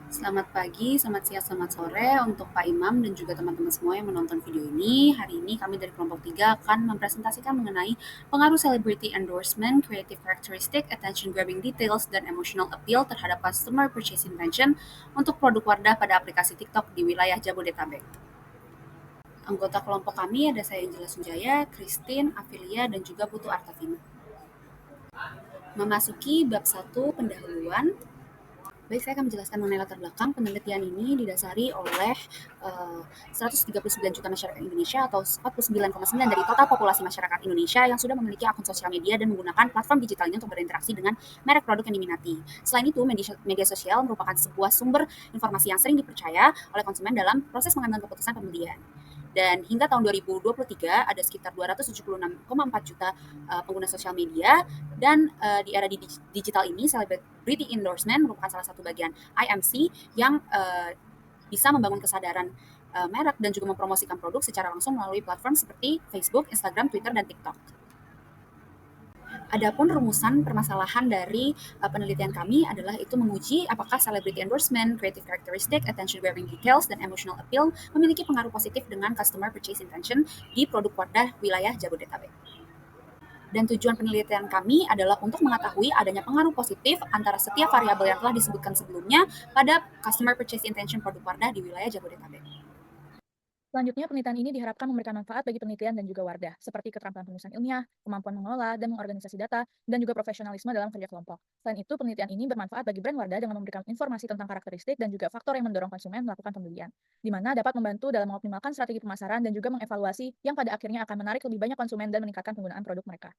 Selamat pagi, selamat siang, selamat sore untuk Pak Imam dan juga teman-teman semua yang menonton video ini. Hari ini kami dari kelompok 3 akan mempresentasikan mengenai pengaruh celebrity endorsement, creative characteristic, attention grabbing details, dan emotional appeal terhadap customer purchase intention untuk produk Wardah pada aplikasi TikTok di wilayah Jabodetabek. Anggota kelompok kami ada saya Angela Sunjaya, Christine, Afilia, dan juga Putu Artavina. Memasuki bab 1 pendahuluan. Baik, saya akan menjelaskan mengenai latar belakang. Penelitian ini didasari oleh 139 juta masyarakat Indonesia atau 49,9 dari total populasi masyarakat Indonesia yang sudah memiliki akun sosial media dan menggunakan platform digital ini untuk berinteraksi dengan merek produk yang diminati. Selain itu, media sosial merupakan sebuah sumber informasi yang sering dipercaya oleh konsumen dalam proses mengambil keputusan pembelian. Dan hingga tahun 2023 ada sekitar 276,4 juta pengguna sosial media dan di era digital ini celebrity endorsement merupakan salah satu bagian IMC yang bisa membangun kesadaran merek dan juga mempromosikan produk secara langsung melalui platform seperti Facebook, Instagram, Twitter, dan TikTok. Adapun rumusan permasalahan dari penelitian kami adalah itu menguji apakah celebrity endorsement, creative characteristic, attention grabbing details, dan emotional appeal memiliki pengaruh positif dengan customer purchase intention di produk Wardah wilayah Jabodetabek. Dan tujuan penelitian kami adalah untuk mengetahui adanya pengaruh positif antara setiap variabel yang telah disebutkan sebelumnya pada customer purchase intention produk Wardah di wilayah Jabodetabek. Selanjutnya, penelitian ini diharapkan memberikan manfaat bagi penelitian dan juga Wardah, seperti keterampilan penulisan ilmiah, kemampuan mengelola dan mengorganisasi data, dan juga profesionalisme dalam kerja kelompok. Selain itu, penelitian ini bermanfaat bagi brand Wardah dengan memberikan informasi tentang karakteristik dan juga faktor yang mendorong konsumen melakukan pembelian, di mana dapat membantu dalam mengoptimalkan strategi pemasaran dan juga mengevaluasi yang pada akhirnya akan menarik lebih banyak konsumen dan meningkatkan penggunaan produk mereka.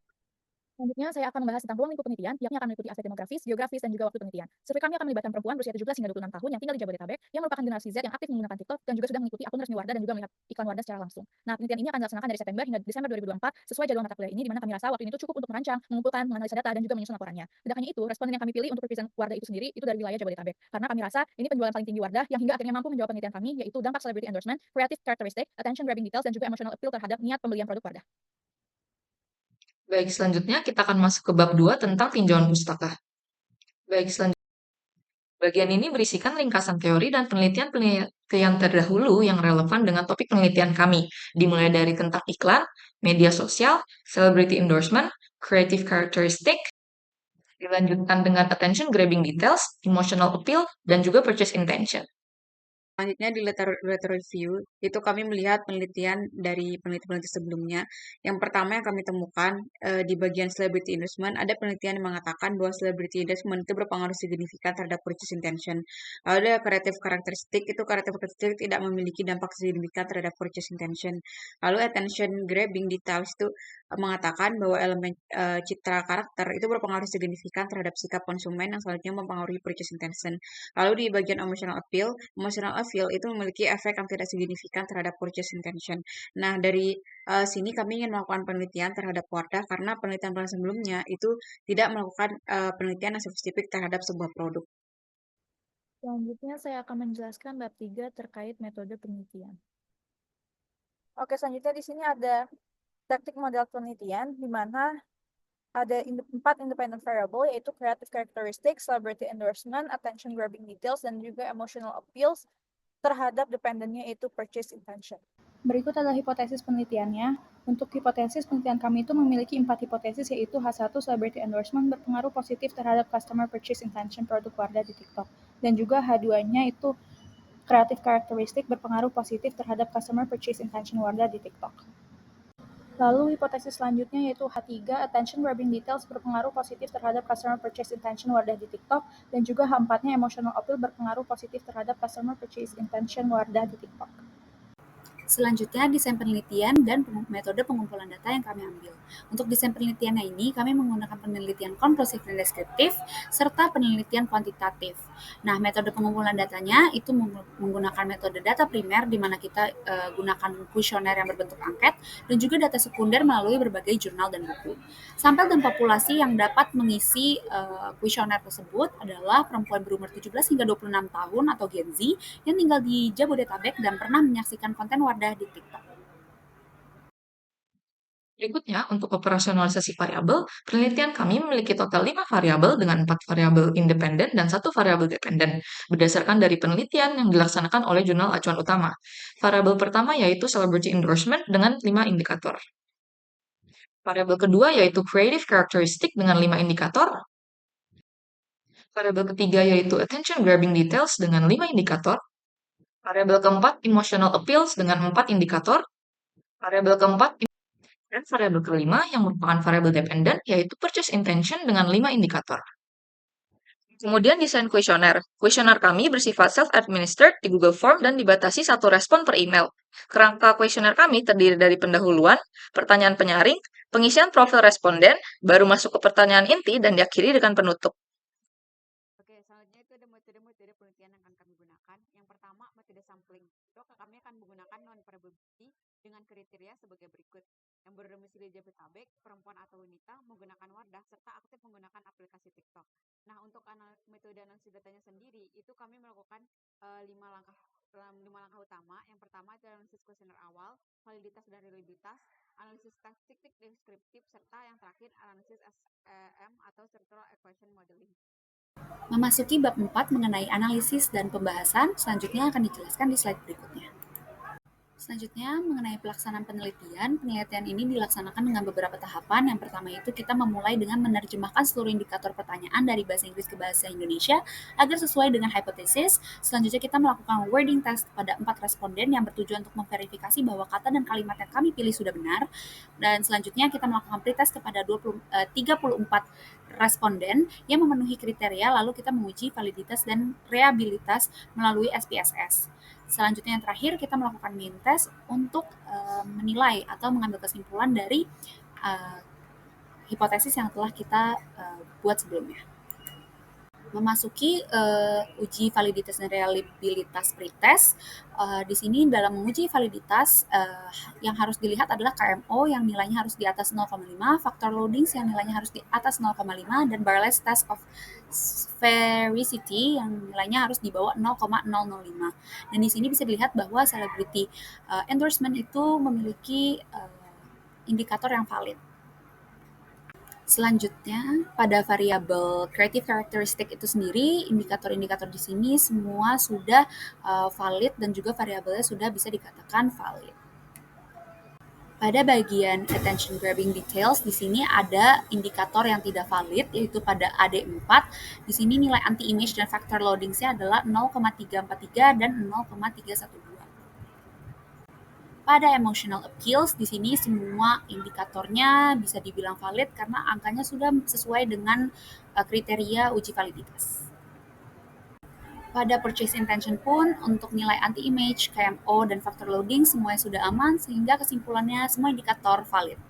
Selanjutnya, saya akan membahas tentang ruang lingkup penelitian, yakni akan meliputi aspek demografis, geografis, dan juga waktu penelitian. Survei kami akan melibatkan perempuan berusia 17 hingga 26 tahun yang tinggal di Jabodetabek, yang merupakan generasi Z yang aktif menggunakan TikTok dan juga sudah mengikuti akun resmi Wardah dan juga melihat iklan Wardah secara langsung. Nah, penelitian ini akan dilaksanakan dari September hingga Desember 2024 sesuai jadwal mata kuliah ini, di mana kami rasa waktu ini cukup untuk merancang, mengumpulkan, menganalisa data, dan juga menyusun laporannya. Tidak hanya itu, responden yang kami pilih untuk represent Wardah itu sendiri itu dari wilayah Jabodetabek, karena kami rasa ini penjualan paling tinggi Wardah yang hingga akhirnya mampu menjawab penelitian kami, yaitu dampak celebrity endorsement, creative characteristic, attention grabbing details, dan juga emotional appeal terhadap niat pembelian produk Wardah. Baik, selanjutnya kita akan masuk ke bab 2 tentang tinjauan pustaka. Baik, selanjutnya bagian ini berisikan ringkasan teori dan penelitian terdahulu yang relevan dengan topik penelitian kami, dimulai dari tentang iklan, media sosial, celebrity endorsement, creative characteristic, dilanjutkan dengan attention grabbing details, emotional appeal, dan juga purchase intention. Selanjutnya di letter review, itu kami melihat penelitian dari peneliti-peneliti sebelumnya. Yang pertama yang kami temukan di bagian celebrity endorsement, ada penelitian yang mengatakan bahwa celebrity endorsement itu berpengaruh signifikan terhadap purchase intention. Lalu ada creative characteristic, itu creative characteristic tidak memiliki dampak signifikan terhadap purchase intention. Lalu attention grabbing details itu mengatakan bahwa elemen citra karakter itu berpengaruh signifikan terhadap sikap konsumen yang selanjutnya mempengaruhi purchase intention. Lalu di bagian emotional appeal itu memiliki efek yang tidak signifikan terhadap purchase intention. Nah, dari sini kami ingin melakukan penelitian terhadap Wardah karena penelitian sebelumnya itu tidak melakukan penelitian yang spesifik terhadap sebuah produk. Selanjutnya, saya akan menjelaskan bab 3 terkait metode penelitian. Oke, selanjutnya di sini ada taktik model penelitian, di mana ada 4 independent variable, yaitu creative characteristics, celebrity endorsement, attention grabbing details, dan juga emotional appeals terhadap dependennya, yaitu purchase intention. Berikut adalah hipotesis penelitiannya. Untuk hipotesis penelitian kami itu memiliki 4 hipotesis, yaitu H1 celebrity endorsement berpengaruh positif terhadap customer purchase intention produk Wardah di TikTok, dan juga H2-nya itu creative characteristic berpengaruh positif terhadap customer purchase intention Wardah di TikTok. Lalu hipotesis selanjutnya yaitu H3, attention grabbing details berpengaruh positif terhadap customer purchase intention Wardah di TikTok, dan juga H4-nya emotional appeal berpengaruh positif terhadap customer purchase intention Wardah di TikTok. Selanjutnya, desain penelitian dan metode pengumpulan data yang kami ambil. Untuk desain penelitiannya ini, kami menggunakan penelitian konklusif dan deskriptif, serta penelitian kuantitatif. Nah, metode pengumpulan datanya itu menggunakan metode data primer, di mana kita gunakan kuesioner yang berbentuk angket, dan juga data sekunder melalui berbagai jurnal dan buku. Sampel dan populasi yang dapat mengisi kuesioner tersebut adalah perempuan berumur 17 hingga 26 tahun atau Gen Z yang tinggal di Jabodetabek dan pernah menyaksikan konten Wardah di TikTok. Berikutnya, untuk operasionalisasi variabel, penelitian kami memiliki total 5 variabel dengan 4 variabel independen dan 1 variabel dependen, berdasarkan dari penelitian yang dilaksanakan oleh jurnal acuan utama. Variabel pertama yaitu celebrity endorsement dengan 5 indikator. Variabel kedua yaitu creative characteristic dengan 5 indikator. Variabel ketiga yaitu attention grabbing details dengan 5 indikator. Variabel keempat emotional appeals dengan 4 indikator. Variabel keempat dan variabel kelima yang merupakan variabel dependen yaitu purchase intention dengan 5 indikator. Kemudian desain kuesioner. Kuesioner kami bersifat self-administered di Google Form dan dibatasi 1 respon per email. Kerangka kuesioner kami terdiri dari pendahuluan, pertanyaan penyaring, pengisian profil responden, baru masuk ke pertanyaan inti, dan diakhiri dengan penutup. Oke, selanjutnya itu ada metode-metode penelitian yang akan kami gunakan. Yang pertama, metode sampling. Itu kami akan menggunakan non-probability dengan kriteria sebagai berikut. Yang berdomisili Jabodetabek, perempuan atau wanita, menggunakan Wardah, serta aktif menggunakan aplikasi TikTok. Nah, untuk metode analisis datanya sendiri, itu kami melakukan 5 langkah utama. Yang pertama adalah analisis kuesioner awal, validitas dan reliabilitas, analisis statistik deskriptif, serta yang terakhir analisis SEM atau Structural Equation Modeling. Memasuki bab 4 mengenai analisis dan pembahasan, selanjutnya akan dijelaskan di slide berikutnya. Selanjutnya, mengenai pelaksanaan penelitian ini dilaksanakan dengan beberapa tahapan. Yang pertama itu kita memulai dengan menerjemahkan seluruh indikator pertanyaan dari bahasa Inggris ke bahasa Indonesia agar sesuai dengan hipotesis. Selanjutnya kita melakukan wording test pada 4 responden yang bertujuan untuk memverifikasi bahwa kata dan kalimat yang kami pilih sudah benar. Dan selanjutnya kita melakukan pretest kepada 34 responden yang memenuhi kriteria, lalu kita menguji validitas dan reliabilitas melalui SPSS. Selanjutnya yang terakhir kita melakukan mean test untuk menilai atau mengambil kesimpulan dari hipotesis yang telah kita buat sebelumnya. Memasuki uji validitas dan reliabilitas pretest. Di sini dalam menguji validitas yang harus dilihat adalah KMO yang nilainya harus di atas 0,5, faktor loadings yang nilainya harus di atas 0,5, dan Barley's test of sphericity yang nilainya harus di bawah 0,005. Dan di sini bisa dilihat bahwa celebrity endorsement itu memiliki indikator yang valid. Selanjutnya, pada variabel creative characteristic itu sendiri, indikator-indikator di sini semua sudah valid dan juga variabelnya sudah bisa dikatakan valid. Pada bagian attention grabbing details, di sini ada indikator yang tidak valid, yaitu pada AD4. Di sini nilai anti-image dan factor loadingsnya adalah 0,343 dan 0,312. Pada emotional appeals, di sini semua indikatornya bisa dibilang valid karena angkanya sudah sesuai dengan kriteria uji validitas. Pada purchase intention pun, untuk nilai anti-image, KMO, dan factor loading semuanya sudah aman, sehingga kesimpulannya semua indikator valid.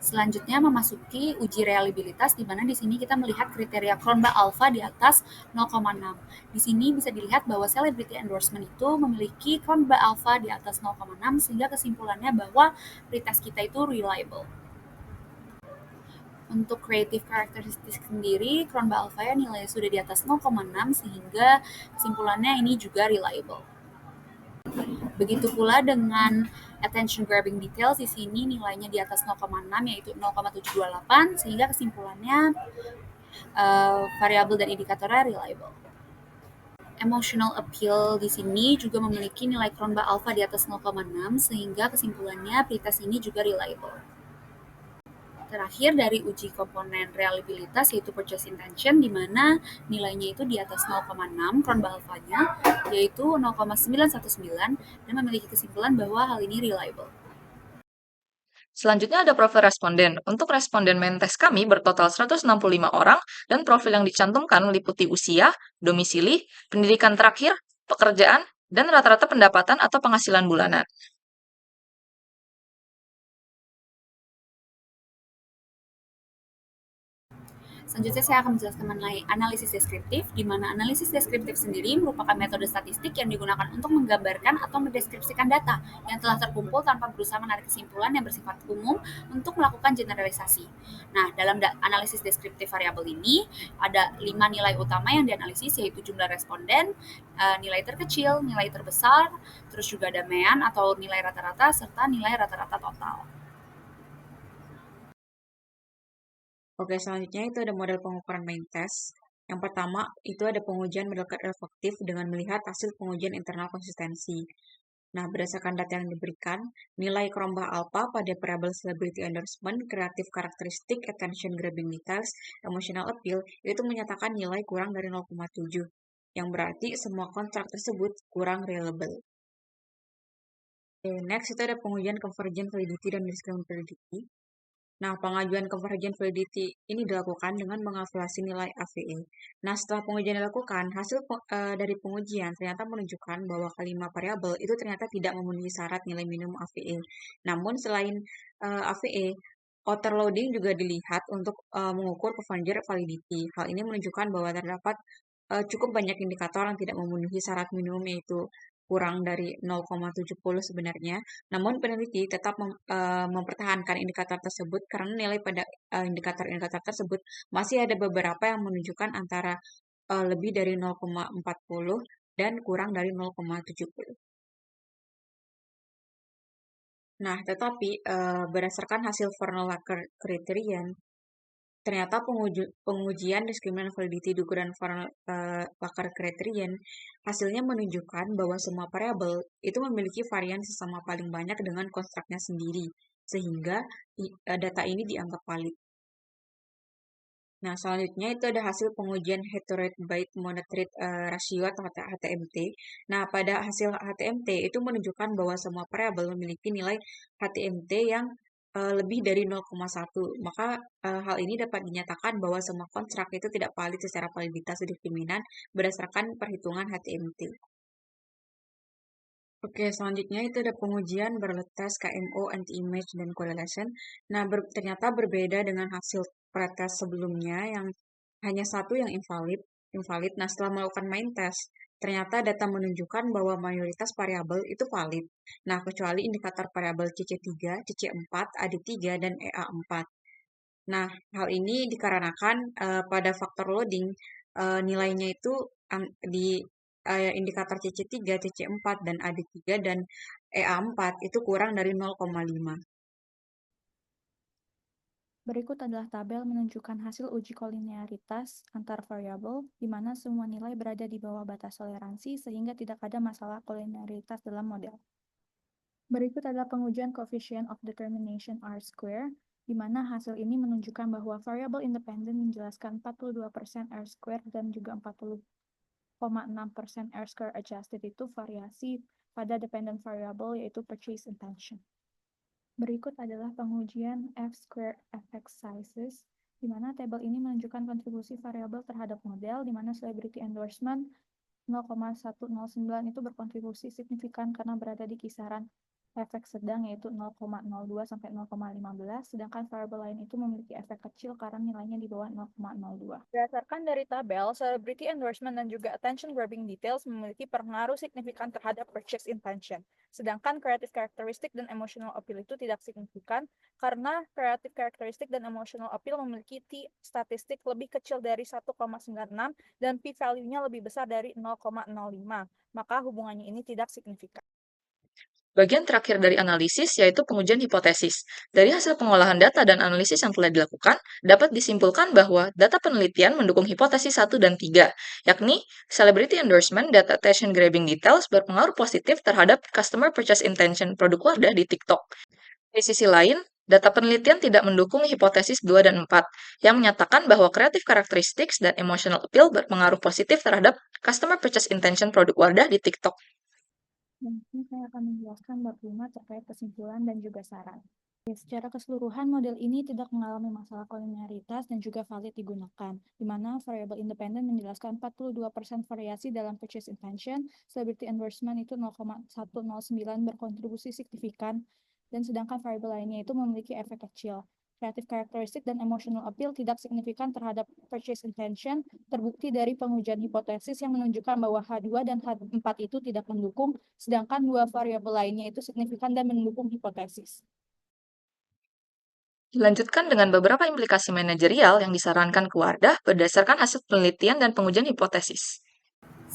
Selanjutnya memasuki uji reliabilitas, di mana di sini kita melihat kriteria Cronbach alpha di atas 0,6. Di sini bisa dilihat bahwa celebrity endorsement itu memiliki Cronbach alpha di atas 0,6, sehingga kesimpulannya bahwa pretest kita itu reliable. Untuk creative characteristic sendiri, Cronbach alpha nilainya sudah di atas 0,6, sehingga kesimpulannya ini juga reliable. Begitu pula dengan attention grabbing details, di sini nilainya di atas 0,6 yaitu 0,728, sehingga kesimpulannya variabel dan indikatornya reliable. Emotional appeal di sini juga memiliki nilai Cronbach alpha di atas 0,6, sehingga kesimpulannya pretest ini juga reliable. Terakhir dari uji komponen reliabilitas yaitu purchase intention, di mana nilainya itu di atas 0,6 Cronbach alpha-nya, yaitu 0,919, dan memiliki kesimpulan bahwa hal ini reliable. Selanjutnya ada profil responden. Untuk responden main test kami bertotal 165 orang dan profil yang dicantumkan meliputi usia, domisili, pendidikan terakhir, pekerjaan, dan rata-rata pendapatan atau penghasilan bulanan. Selanjutnya saya akan menjelaskan mengenai analisis deskriptif, di mana analisis deskriptif sendiri merupakan metode statistik yang digunakan untuk menggambarkan atau mendeskripsikan data yang telah terkumpul tanpa berusaha menarik kesimpulan yang bersifat umum untuk melakukan generalisasi. Nah, dalam analisis deskriptif variabel ini ada 5 nilai utama yang dianalisis, yaitu jumlah responden, nilai terkecil, nilai terbesar, terus juga ada mean atau nilai rata-rata, serta nilai rata-rata total. Oke, selanjutnya itu ada model pengukuran main test. Yang pertama, itu ada pengujian model reflektif dengan melihat hasil pengujian internal konsistensi. Nah, berdasarkan data yang diberikan, nilai Krombach alpha pada variabel celebrity endorsement, creative characteristic, attention grabbing details, emotional appeal, itu menyatakan nilai kurang dari 0,7, yang berarti semua kontrak tersebut kurang reliable. Next, itu ada pengujian convergent validity dan discriminant validity. Nah, pengajuan convergent validity ini dilakukan dengan mengevaluasi nilai AVE. Nah, setelah pengujian dilakukan, hasil dari pengujian ternyata menunjukkan bahwa kelima variabel itu ternyata tidak memenuhi syarat nilai minimum AVE. Namun, selain AVE, overloading juga dilihat untuk mengukur convergent validity. Hal ini menunjukkan bahwa terdapat cukup banyak indikator yang tidak memenuhi syarat minimum, yaitu kurang dari 0,70 sebenarnya. Namun peneliti tetap mempertahankan indikator tersebut karena nilai pada indikator-indikator tersebut masih ada beberapa yang menunjukkan antara lebih dari 0,40 dan kurang dari 0,70. Nah, tetapi berdasarkan hasil Warner-Walker criterion, ternyata pengujian discriminant validity dan Warner-Walker criterion hasilnya menunjukkan bahwa semua variabel itu memiliki varian sesama paling banyak dengan konstruknya sendiri, sehingga data ini dianggap valid. Nah, selanjutnya itu ada hasil pengujian head-to-head weight monotrade ratio atau HTMT. Nah, pada hasil HTMT itu menunjukkan bahwa semua variabel memiliki nilai HTMT yang lebih dari 0,1. Maka hal ini dapat dinyatakan bahwa semua kontrak itu tidak valid secara validitas diskriminan berdasarkan perhitungan HTMT. Oke, selanjutnya itu ada pengujian pretest KMO, anti-image, dan correlation. Nah, ternyata berbeda dengan hasil pretest sebelumnya yang hanya satu yang invalid. Nah, setelah melakukan main test, ternyata data menunjukkan bahwa mayoritas variabel itu valid. Nah, kecuali indikator variabel CC3, CC4, AD3, dan EA4. Nah, hal ini dikarenakan pada faktor loading nilainya itu di indikator CC3, CC4, dan AD3 dan EA4 itu kurang dari 0,5. Berikut adalah tabel menunjukkan hasil uji kolinearitas antar variabel, di mana semua nilai berada di bawah batas toleransi sehingga tidak ada masalah kolinearitas dalam model. Berikut adalah pengujian coefficient of determination R-square, di mana hasil ini menunjukkan bahwa variabel independen menjelaskan 42% R-square dan juga 40,6% R-square adjusted itu variasi pada dependent variable yaitu purchase intention. Berikut adalah pengujian F-square effect sizes, di mana tabel ini menunjukkan kontribusi variabel terhadap model, di mana celebrity endorsement 0,109 itu berkontribusi signifikan karena berada di kisaran efek sedang yaitu 0,02 sampai 0,15, sedangkan variabel lain itu memiliki efek kecil karena nilainya di bawah 0,02. Berdasarkan dari tabel, celebrity endorsement dan juga attention grabbing details memiliki pengaruh signifikan terhadap purchase intention, sedangkan creative characteristic dan emotional appeal itu tidak signifikan karena creative characteristic dan emotional appeal memiliki t-statistik lebih kecil dari 1,96 dan p-value-nya lebih besar dari 0,05, maka hubungannya ini tidak signifikan. Bagian terakhir dari analisis yaitu pengujian hipotesis. Dari hasil pengolahan data dan analisis yang telah dilakukan, dapat disimpulkan bahwa data penelitian mendukung hipotesis 1 dan 3, yakni celebrity endorsement dan attention grabbing details berpengaruh positif terhadap customer purchase intention produk Wardah di TikTok. Di sisi lain, data penelitian tidak mendukung hipotesis 2 dan 4, yang menyatakan bahwa creative characteristics dan emotional appeal berpengaruh positif terhadap customer purchase intention produk Wardah di TikTok. Mungkin saya akan menjelaskan bab 5 terkait kesimpulan dan juga saran. Secara keseluruhan, model ini tidak mengalami masalah kolinearitas dan juga valid digunakan, di mana variabel independen menjelaskan 42% variasi dalam purchase intention, celebrity endorsement itu 0,109 berkontribusi signifikan, dan sedangkan variabel lainnya itu memiliki efek kecil. Creative characteristic dan emotional appeal tidak signifikan terhadap purchase intention, terbukti dari pengujian hipotesis yang menunjukkan bahwa H2 dan H4 itu tidak mendukung, sedangkan dua variabel lainnya itu signifikan dan mendukung hipotesis. Dilanjutkan dengan beberapa implikasi manajerial yang disarankan ke Wardah berdasarkan hasil penelitian dan pengujian hipotesis.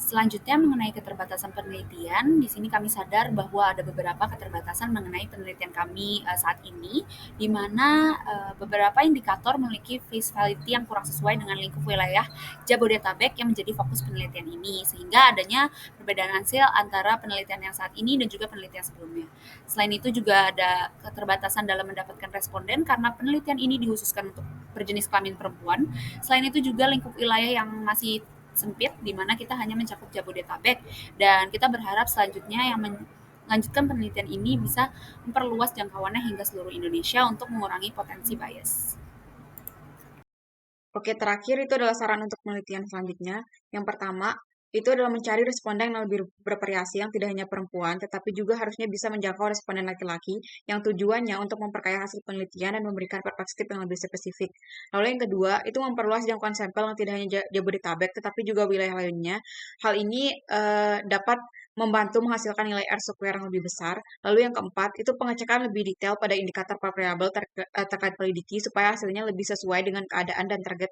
Selanjutnya mengenai keterbatasan penelitian, di sini kami sadar bahwa ada beberapa keterbatasan mengenai penelitian kami saat ini, di mana beberapa indikator memiliki feasibility yang kurang sesuai dengan lingkup wilayah Jabodetabek yang menjadi fokus penelitian ini, sehingga adanya perbedaan hasil antara penelitian yang saat ini dan juga penelitian sebelumnya. Selain itu juga ada keterbatasan dalam mendapatkan responden karena penelitian ini dikhususkan untuk berjenis kelamin perempuan. Selain itu juga lingkup wilayah yang masih sempit, di mana kita hanya mencakup Jabodetabek, dan kita berharap selanjutnya yang melanjutkan penelitian ini bisa memperluas jangkauannya hingga seluruh Indonesia untuk mengurangi potensi bias. Oke, terakhir itu adalah saran untuk penelitian selanjutnya. Yang pertama, itu adalah mencari responden yang lebih bervariasi yang tidak hanya perempuan, tetapi juga harusnya bisa menjangkau responden laki-laki yang tujuannya untuk memperkaya hasil penelitian dan memberikan perspektif yang lebih spesifik. Lalu yang kedua, itu memperluas jangkauan sampel yang tidak hanya Jabodetabek, tetapi juga wilayah lainnya. Hal ini dapat membantu menghasilkan nilai R-square yang lebih besar. Lalu yang keempat, itu pengecekan lebih detail pada indikator variabel terkait validity supaya hasilnya lebih sesuai dengan keadaan dan target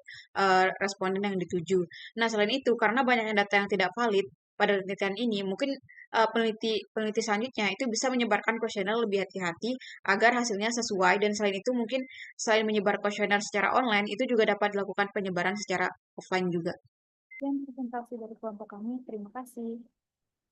responden yang dituju. Nah, selain itu, karena banyaknya data yang tidak valid pada penelitian ini, mungkin peneliti selanjutnya itu bisa menyebarkan kuesioner lebih hati-hati agar hasilnya sesuai, dan selain itu mungkin selain menyebar kuesioner secara online, itu juga dapat dilakukan penyebaran secara offline juga. Yang presentasi dari kelompok kami, terima kasih.